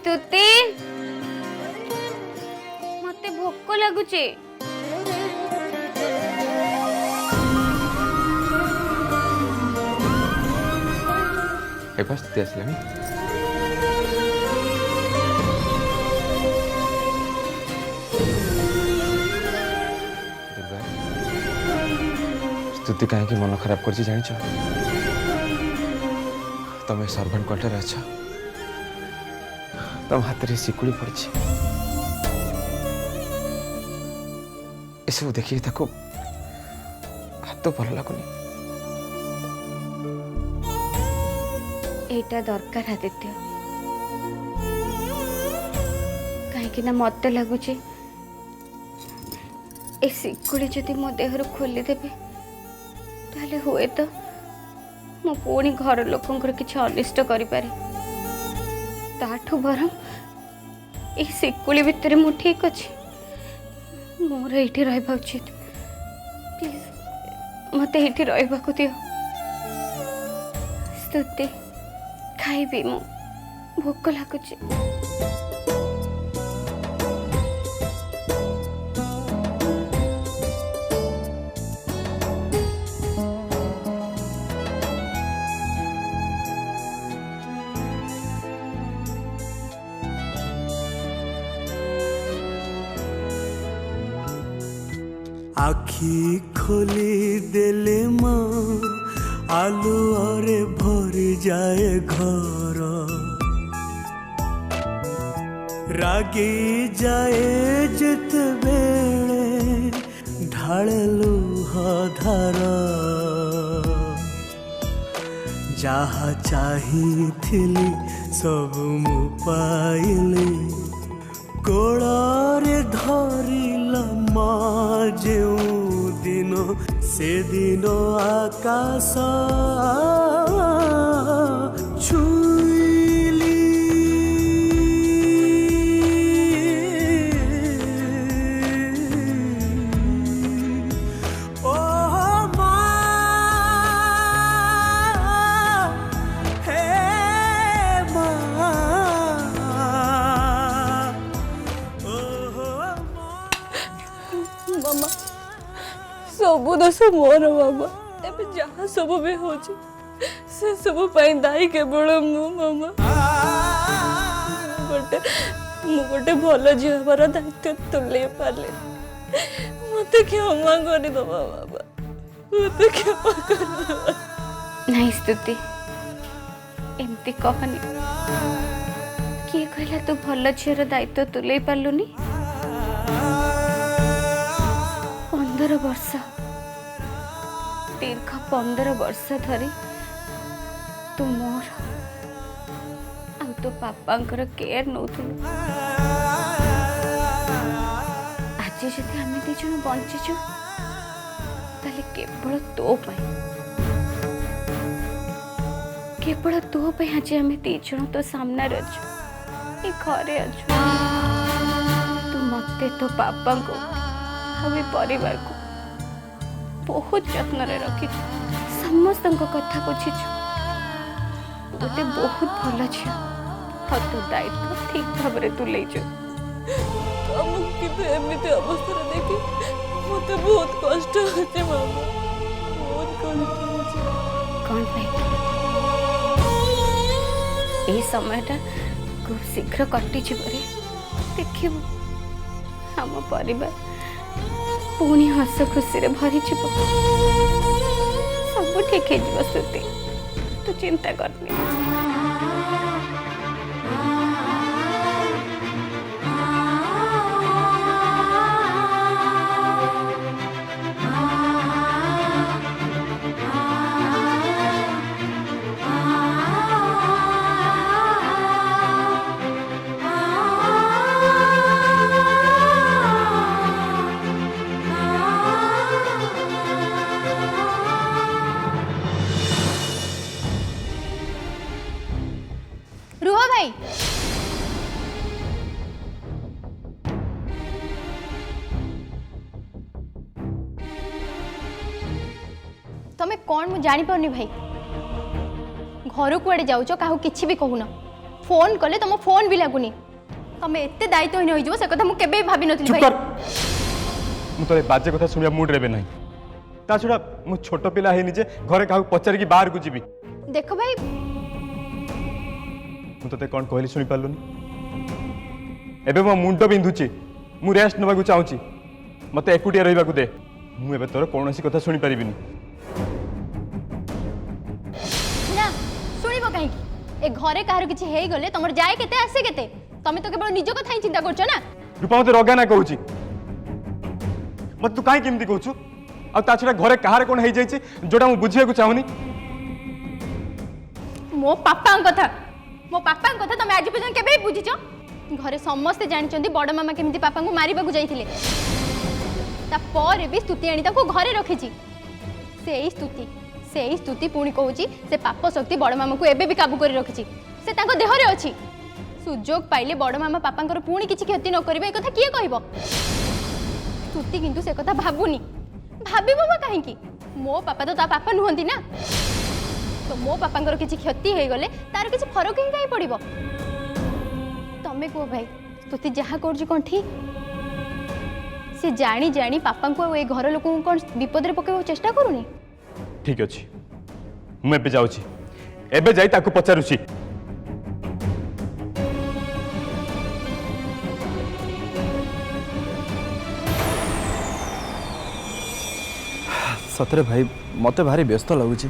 स्तुति मते भोक लगुचे स्तुति आसलानी स्तुति कहीं मन खराब कर जान तुम सर्वेंट क्वार्टर अछ तुम हाथ में शिकुड़ी पड़ी सब देखिए हाथ तो भल लगुनि एटा दरकार आदित्य कहीं ना मत लगुच शिकुड़ी जदि मो देहर खोलीदेवे ताले हुए तो मो पुणी घर लोकंर किसी अनिष्ट करें ताठू बरम ए शिकुड़ी भितर मु ठीक अच्छे मोर ये रहा उचित प्लीज मत ये रहा दियो स्तुति खाइबी मु भोक लगुच आखी खोली देले माँ आलू अरे भरी जाए घर रागी जाए जिते बेले ढालू धार जहा चाहिथिली सब मु पाइली कोड़े धरिला माँ जो दिन से दिन आकाश छुईली ओ माँ हे मामा सबु दोष मोर मामा एबे जहाँ सब भी हो से सब दायी केवल मु मामा गोटे भल झील हमार दायित्व तुले पारे मत क्षमा कर मामा मत क्षमा कर नहीं स्तुति एमती कहनी किए कहला तू भल झीर दायित्व तुले पार्लुनी 15 वर्ष दीर्घ 15 वर्ष धरी तू मोर आ तो पापांकर केयर नौथुलु आज जदि आम दी जन बंचीचु ताले केवल तो पाई केवल तो पाई आज आम दी जन तो सामने अच्छु ए घरे अच्छु तू मते तो पापा को हमें परिवार को बहुत जत्न रखी समस्त कथा बुझीचु गोटे बहुत भल झील हाँ तो दायित्व ठीक भाव तुले एमती अवस्था देखी मत बहुत कष्ट होचे मामा बहुत कष्ट होचे कौन ये समयटा खूब शीघ्र कटि देखिबू आम परिवार पुणी हस खुशी रे भरी सब ठीक है स्तुति तू चिंता करनी रुह भाई तमें कौन मु जानी पारनी भाई घर कुआडे जाऊच काहू किछि भी कहून फोन कले तुम फोन भी लगुनी तुम एते दायित्वहीन हो से कथा मुझे केबे भाभी नथि चुप भाई कर मु तो बाजे कथा सुनिया मूड रे नहीं ता छुड़ा मु छोट पिला है निजे घरे काहू पचार की बाहर को जीवी देखो भाई मु तते कोन कहली सुनि पालुनी एबे मो मुंड बिंधुची मु रेस्ट नबा को चाहूची मते एकुटिया रहिबा को दे मु एबे तोर कोनोसी कथा सुनि परिबिनी ना सुनिबो काहे ए घरे काहर किछि हेई गले तमर जाय केते आसे केते तमे तो केवल निज कथा ही चिंता करछो ना रूपा मते रगा ना कहूची मत तू काहे केमती कहूछु आ ता छुड़ा घरे कहार कोन हेई जाईची जोटा मु बुझिया को चाहूनी मो पापा कथा तमे आज पर्यंत केबे बुझिछो घरे समस्त जानिचंदी बड़ मामा केमिति पापा को मारिबा को जाईथिले ता पर भी स्तुति आनी ताको घरे रखिछि सेई स्तुति पुणी कहूची से पाप शक्ति बड़ मामा को एबे भी काबू कर रखिछि से ताको देह रे अछि सुजोग पाइले बड़ मामा पापांकर पुणी किछि क्षति न करिबे ए कथा किए कहबो स्तुति किंतु से कथा भाबुनी भाबिबो बा काहे की मो पापा तो ता पापा नुहंती ना तो मो पापांकर किछि क्षति हे गले तार किछि फरक ही काई पड़िबो तमे को भाई स्तुति जहा करजी कोन ठीक से जानी जानी पापा को ए घर लोक को कोन विपद रे पकेबो चेष्टा करूनी ठीक अछि मु एबे जाउची एबे जाई ताको पचारुची सतरे भाई मते भारी व्यस्त लगुच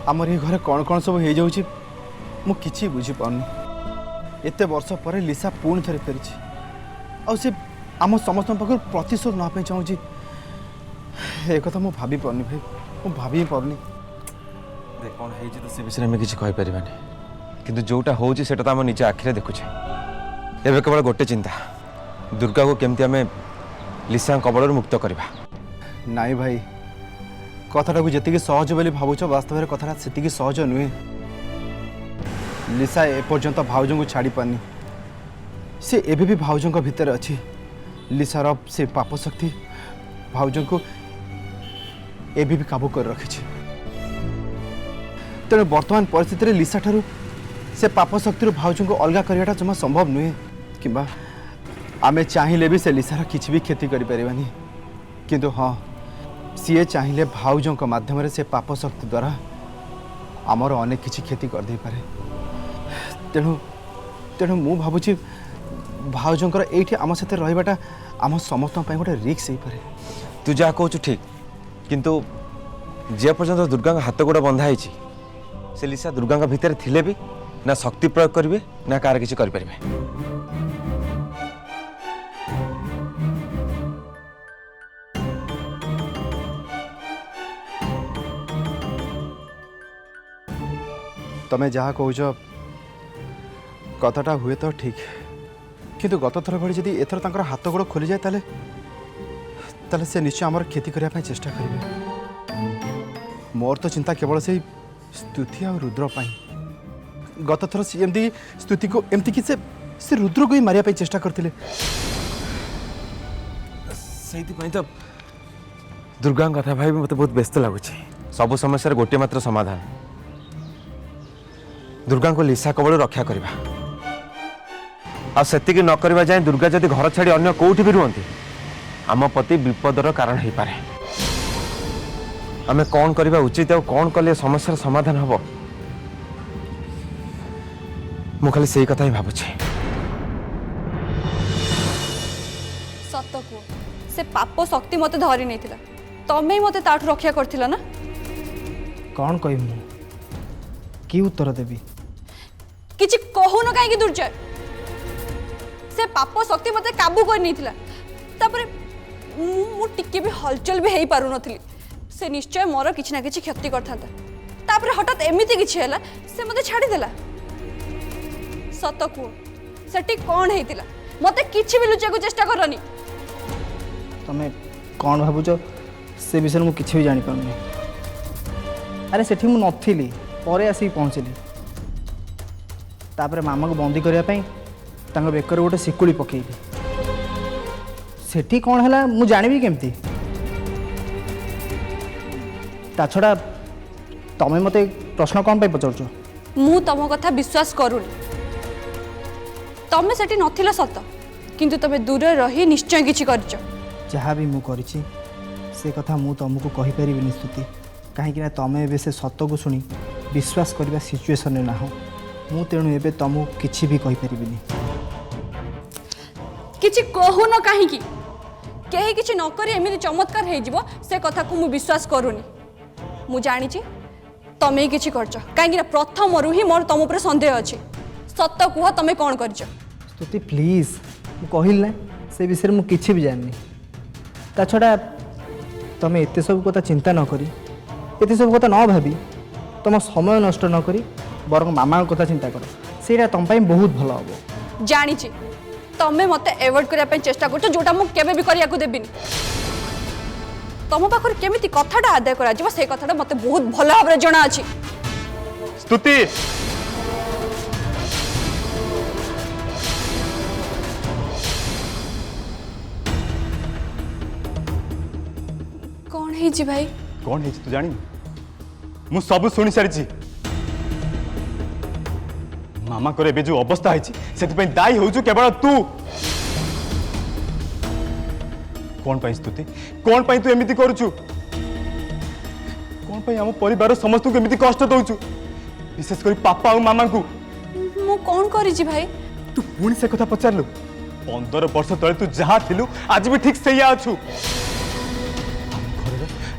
आमर ये घरे कौन कौन सब हो जाऊँ मु किछि बुझी पानी एते वर्ष पर लिसा पुणी थे फेरी आ आम समस्त पाखर प्रतिशोध नापी चाहूँगी एक कथा मु भाभी पारनी भाई मु भाभी पारनी देख कौन है तो से विषय में किसी कहि परिबानी किंतु जोटा होउची सेटा तो हम निजे आखिरे देखुछे एबे केवल गोटे चिंता दुर्गा को केमती हमें लिसा कबल मुक्त करबा नाई भाई कथाटा को जी सहज बोली भावुच वास्तव में कथा से सहज नुहे लिसा एपर्यंत भाउज को छाड़ी पारनी से एबे भी भाउज भितर अच्छी लिसार से पाप शक्ति भाउज को एबे भी काबू कर रखी तेणु वर्तमान परिस्थिति लिसा ठारू से पाप शक्ति भाउज को अलग करवाटा जमा संभव नुहे कि आमे चाहिए भी से लिसार किसी भी क्षति करें किंतु हाँ सीए चाहिए भाउजों माध्यम से पाप शक्ति द्वारा आमर अनेक किसी क्षति कर दे पारे तेणु तेणु मु भावुची भाउजों ये आम सहित रहीबाटा आम समस्त गोटे रिक्स हो पारे तू जहाँ कहू ठीक किंतु जे पर्यंत दुर्गा हाथ गोड़ बंधा है से लिसा दुर्गा भितर थिले भी ना शक्ति प्रयोग करेंगे ना कार किसी करें तमें जहाँ कहूच कथाटा हुए तो ठीक किंतु गत थर भली जदि एथर तांकर हाथ गोड़ खोली जाए ताले ताले से निश्चय आमर खेती करने चेष्टा करेंगे मोर तो चिंता केवल से स्तुति और रुद्र पाई गत थर एमती स्तुति को एमती कि से रुद्र को ही मारिया चेष्टा करते तो दुर्गा कथा भाई मत बहुत व्यस्त लगुच सब समस्या गोटे मात्र समाधान दुर्गा को लिसा कबल रक्षा करवा आ सेतिकी न करवा जाए दुर्गा जदि घर छाड़ी अन्य कोठी भी रुहंती आम पति विपदर कारण हो पारे आमे कौन करवा उचित और कौन कले समस्या समाधान हम मु खाली से कथा ही भावुछे सत को से पाप शक्ति मते धरी नहीं थिला तमे मते ताठु रक्षा करथिला ना कौन कहि मु की उत्तर देबी किछि कहू न काहे कि दुर्जय से पाप शक्ति मते काबू कर नहीं थिला तापरे मु टिके भी हलचल भी हेई पारु नथिली से निश्चय मोर किछि ना किछि क्षति करथांता तापरे हठात एमिति किछि हैला से मते छाडी देला सत को सेठी कोन हेतिला मते किछि भी लुचा को चेष्टा करनी तमे कौन भाबुच से विषय मु किछि भी जानि पाउनी अरे सेठी मु नथिली परे आसी पहुँचली तापर मामा को बंदी करने बेकर गोटे शिकुड़ी पकेली सेठी कौन है मु जानी केमती ता छड़ा तमें मते प्रश्न कौन पे पचार मु तुम कथा विश्वास करूनी। तमे सेठी नथिला सत किंतु तमे दूर रही निश्चय किछि करछ। जहाँ भी मु करिछि से कथा मु तुमको कहि परिबिनी स्तुति, कहीं ना तमे एबे से सत को सुनी विश्वास करबा सिचुएशन में ना हो। मु तेणु एबे तुमको किछि भी कहि परिबिनी। किछि कहून काहे की केही किछि न करी एमिति चमत्कार हे जिवो से कथा को मु विश्वास करूनी। मु जानि छी तमे ही किछि करछ, काहे प्रथम रु ही मोर तुम ऊपर संदेह अछि। सत कुह तमे कोन करछ? स्तुति प्लीज मु कहिल ना से विषय मु किछि भी जाननी। ता छड़ा तमे एते सब कथा चिंता न करी, एते सब कथा न भाबी, तुम समय नष्ट न करी बरং मामा कथा चिंता कर, सेटा तुम ପାଇଁ बहुत भलो हबो। जानि छी तमे मते अवॉइड करिया पे चेष्टा करछ, जोटा मु केबे भी करिया को देबिनी। तम पाखर केमिति कथाटा आदाय करा जिवो से कथाटा मते बहुत भलो भाबरे जणा अछि। स्तुति कौन है जी भाई? कौन है तू जानी? मु सब सुनी सारी। मामा को एबे जो अवस्था है से दायी हो केवल तू। कौन पाई स्तुति, कौन पाई तू एमिति करूचु? कौन पाई हम परिवार समस्त को एमिति कष्ट दउचु, विशेष कर पापा और मामा को? मु कौन करी जी भाई? तू पुणी से कथा पचारलु? 15 वर्ष तले तू जहाँ थिलु आज भी ठीक सैया अछु।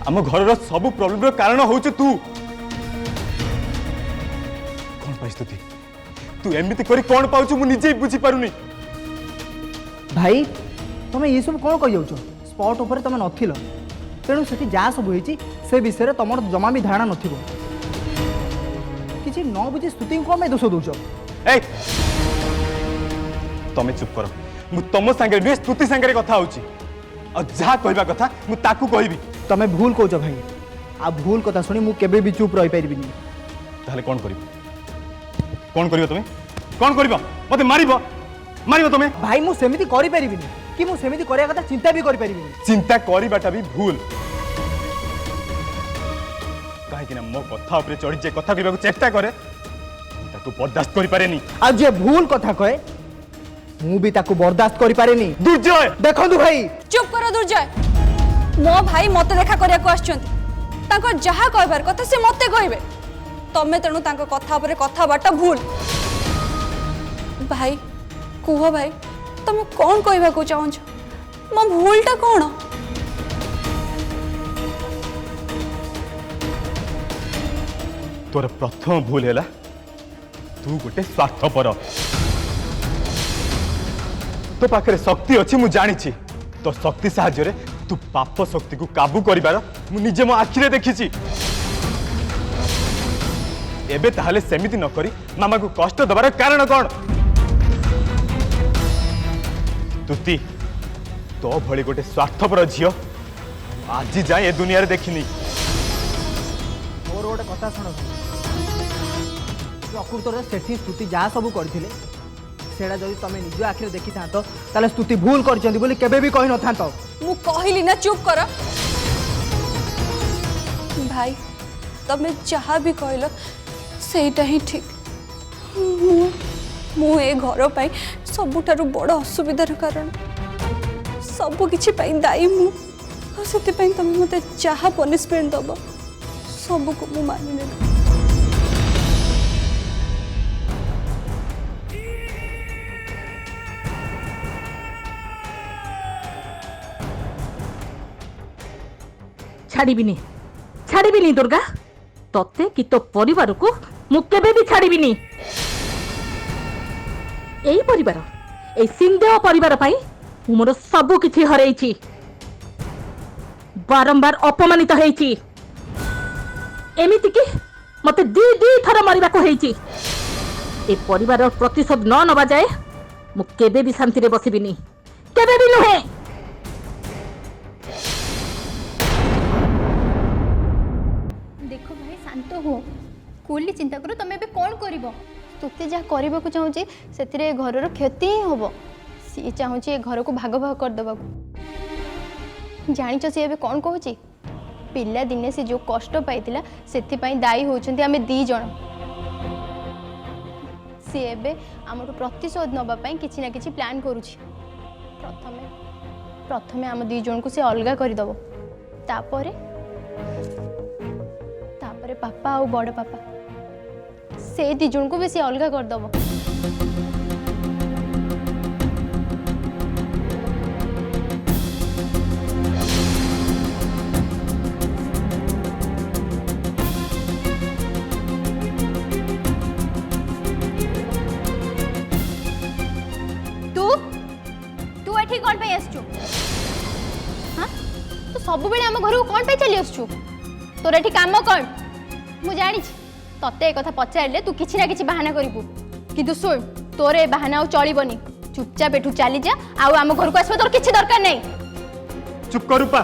आम घर सब प्रॉब्लम कारण हूँ तू। कौन पाई स्तुति तू एमती करी कौन पाउछु मु निजे बुझी पारुनी। भाई तमे ये सब कौन कहि जाउछ? स्पॉट ऊपर तमे नथिलो, तेणु सेठी जा सब होईची से विषय तमर जमा भी धारणा नथिबो। किछि न बुझी स्तुति को मैं दोष दउछ? ए तमे चुप कर, मु तम संगे नुहे स्तुति संगे कथा होची। आ जहा कहबा कथा मु ताकू कहबी। तमे भूल कहउछ भाई, आ भूल कथा सुनी मु केबे भी चुप रहि परिबिनी। ताहले कौन करिवो? कौन करिवो तमे? कौन करिवो? मते मारिबो? मारिबो तमे? भाई मु सेमिति करि परिबिनी कि मु सेमिति करिया कथा चिंता भी करि परिबिनी। चिंता करिबाटा भी भूल। काहे कि ना मो कथा ऊपर चढ़ी जे कथा कहबा चेष्टा करे ताकू बर्दाश्त करि पारेनी। आ जे भूल कथा कहे मु भी ताकू बर्दाश्त करि पारेनी। दुर्जय देखंतु भाई। चुप करो दुर्जय। मो भाई मते देखा करिया को आछंती, ताको जहा कहबार कथा से मते कहबे। तमे तेणु तांको कथा ऊपर कथा बाटा भूल। भाई कुह भाई तमे कौन कहबा को चाहछ? मो भूलटा कौन? तोर प्रथम भूल है तू गोटे स्वार्थपर। तो पाखे शक्ति अच्छी मु जानी, तो शक्ति साहाय्य तू पाप शक्ति को काबू करिबार मु निजे मो आखिरे देखिछि। एबे ताहले सेमिति न करी मामा को कष्ट दबार कारण कौन? तुति तो भली गोटे स्वार्थपर झियो आज जाए ए दुनिया रे देखिनी। मोर गोटे कथा शुण, प्रकृतर सेठी स्तुति जहाँ सब करथिले सेड़ा जदि तमे निज आखिरे देखि थांतो ताले स्तुति भूल करचंदी बोली केबे भी कहि न थांतो। मु कहली ना चुप कर। भाई तमे जहाँ भी कहल सेटा ही ठीक। मु ए घर पाई सबुठारु बड़ असुविधार कारण सब किछि पाई दायी मु। सेति पाई तमे मते जहाँ पनिशमेंट दब सब को मु मानि नेबी। छाड़िबिनी छाड़िबिनी दुर्गा, तोते कि तो परिवार को मु केबे भी छाड़िबिनी। एई परिवार ए सिंदेव परिवार पाई मोर सब किछि हरैछि, बारंबार अपमानित हेछि। एमिति कि मते दी थर मारिबा को हेछि। ए परिवार प्रतिशोध न नबा जाए मु केबे भी शांति रे बसिबिनी, केबे भी नुहे। देखो भाई शांत हो, कूली चिंता करो। तमे कौन करिवो? स्तुति जहाँ करने को चाहूँ से घर क्षति ही हम। सी चाहूँ ए घर को भाग भाग करदे। जानिच सी ए कौन कहूँ पिला दिने से जो कष्ट पाई से दायी होती आम दी जन। सी एबे आमठू प्रतिशोध नबा पई किछि ना किछि प्लान करूछि। प्रथमे प्रथमे आम दी जन को से अलगा कर दबो, तापरे तापरे पापा और बड़ पापा से दी जन को भी से अलगा कर दबो। तू कौन पे आसचु? हाँ तो सब बेले आम घर को कौन पे चली आसचु? तोर एठी काम कौन? मु जानी तते एक कथा पचारे तू किछि ना किछि बहाना करिबु, किंतु सुन तोर ए बहाना चलिबनी। चुपचाप एठू चली जा, आउ आम घर को आसबा तोर किछि दरकार नहीं। चुप कर रूपा।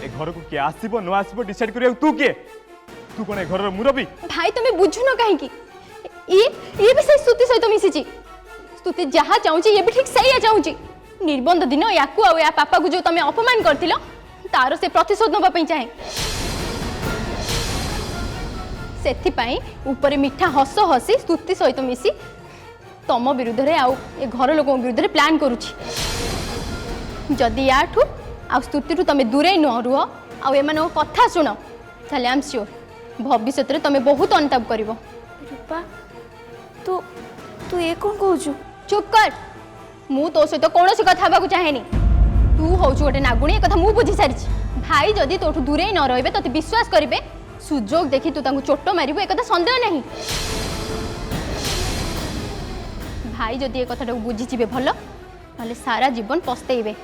ए घर को किए आसीबो न आसीबो डिसाइड करिया तू किए? तू कोन ए घर रो मुरबी? भाई तुम्हें बुझुन कहीं ये भी सही स्तुति सहित मिशिची। स्तुति जहाँ चाहूची ये भी ठीक सही चाहूची। निर्बंध दिन याकू आ या पापा को जो तुम अपमान करथिलो तार से प्रतिशोध नबा पई चाहे। सेथि पई ऊपर मीठा हस हसी स्तुति सहित मिसी तम विरुद्ध रे आउ ए घर लोक विरुद्ध रे प्लान करूची। जदि याठू आ स्तुति रु तमे दूरे न रुह आ एमान कथा सुनो ताले आई एम श्योर भविष्य रे तमे बहुत अनुताप करिवो। रूपा तू तू ये कौन कहू? चुप कर, मु तो सहित कौन सी कथा हवा चाहेनी। तू हूँ गोटे नागुणी, एक कथा मु बुझी सारी। भाई जदि तोठू दूरे न रहिबे तते विश्वास करिवे, सुजोग देखि तू तांको चोट मारिबो एक कथा संदेह नहीं। भाई जदि एक कथाटा बुझी जिवे भलो, नले सारा जीवन पस्तेइबे।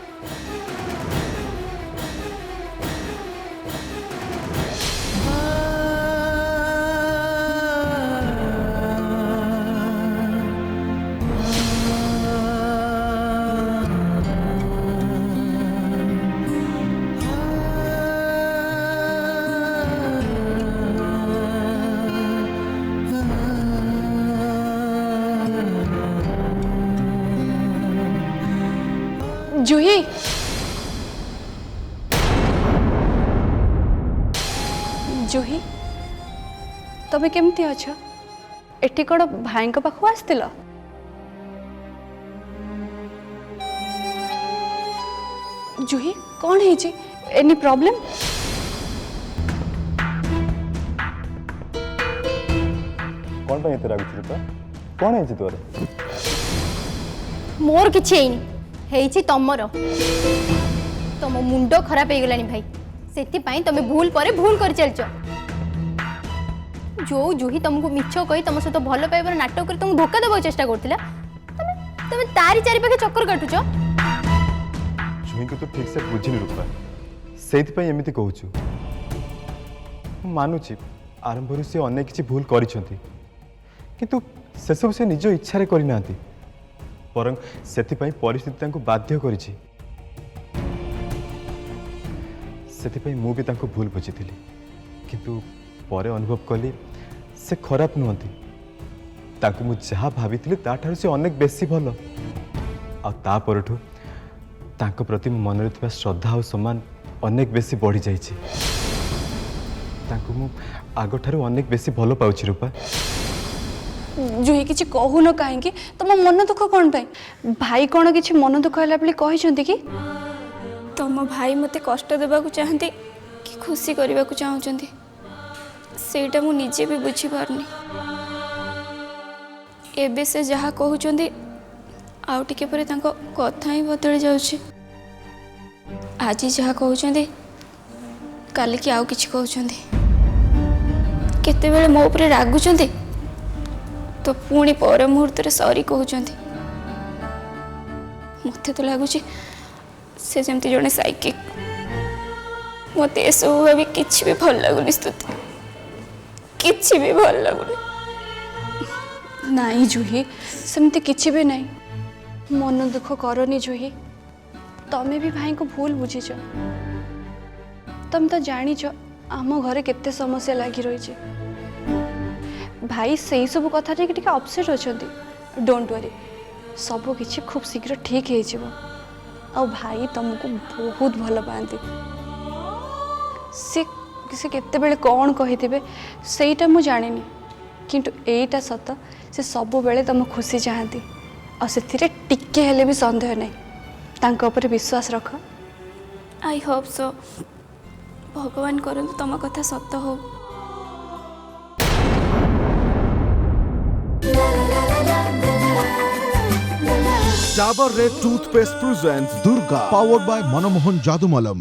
जूही जूही तमे केमती अछ? एठी कोन भाई को पाखु आस्तिल? जूही कौन है? Any problem? कौन पे एते रागु रूपा? कौन है तोर? मोर किछि हेनी, हेइछि तमर। तम मुंड खराब हो गलानी भाई, सेति पई तमे भूल परे भूल कर चलछ। जो जूही तुमको मिछ कही तुम सहित भल पाइबार नाटक कर तुमको धोखा देवा चेष्टा करथिला, तमे तारी चारि पाखे चक्कर काटुछ। जूही को तो ठीक से बुझिनी रूपा, सेति पई एमिति कहूछु। मानुची आरंभ से अनेक किछि भूल करिसंती, किंतु से सब से निज इच्छा रे करि नांती, परं सेति पई परिस्थिति तांको बाध्य करिछि। सेति पई मु भी तांको भूल बुझिथिली, किंतु परे अनुभव कली से खराब नुहंती। तांको मु जहा भाबिथिली ताठारु से अनेक बेसी भलो। आ ता परठु तांको प्रति मो मनरे थिबा श्रद्धा और सम्मान अनेक बेसी बढ़ी जाइछि। तांको मु आगठारु अनेक बेसी भलो पाउछि रूपा। जूही किछि कहू न काहेकि तुम मन दुख कौन पाई? भाई कौन किछि मन दुख होला बली कहिसंती कि? तुम भाई मते कष्ट देबाकू चाहती कि खुशी करबाकू चाहउचंती, सेटा मु निजे भी बुझी पारनी। एबे से जहा कहउचंती आउ टिके परे तांको कथा ही बदल जाउछि। आज जहा कहउचंती काली कि आउ किछि कहउचंती। केते बेले मो ऊपर रागुचंती तो पुणी पर मुहूर्त सॉरी कहउचंती। मते तो लागुछि से जमती जने साइकिक। मते एसबू भाभी किछि भी भल लागुनि स्तुति, किछि भी भल लागुनि। नहीं जूही सेमती किछि भी नहीं, मन दुख करनी जूही। तमे भी भाई को भूल बुझीच। तुम तो जानिच आम घरे केते समस्या लगी रही। भाई से सब कथा टिके अपसेट अछंती। डोंट वरी, सब किछि खूब शीघ्र ठीक हो जिवो। आ भाई तुमको बहुत भल पाती। से से केतेबेले कौन कही सेटा मु जानिनी किंतु एटा सत से सब बेले तुम खुशी चाहती और से टिके हेले भी संदेह नहीं तांको ऊपर विश्वास रख। आई होप सो भगवान करंतु तुम कथा सत हो। Dabur red toothpaste presents Durga, powered by Manomohan Jadumalam।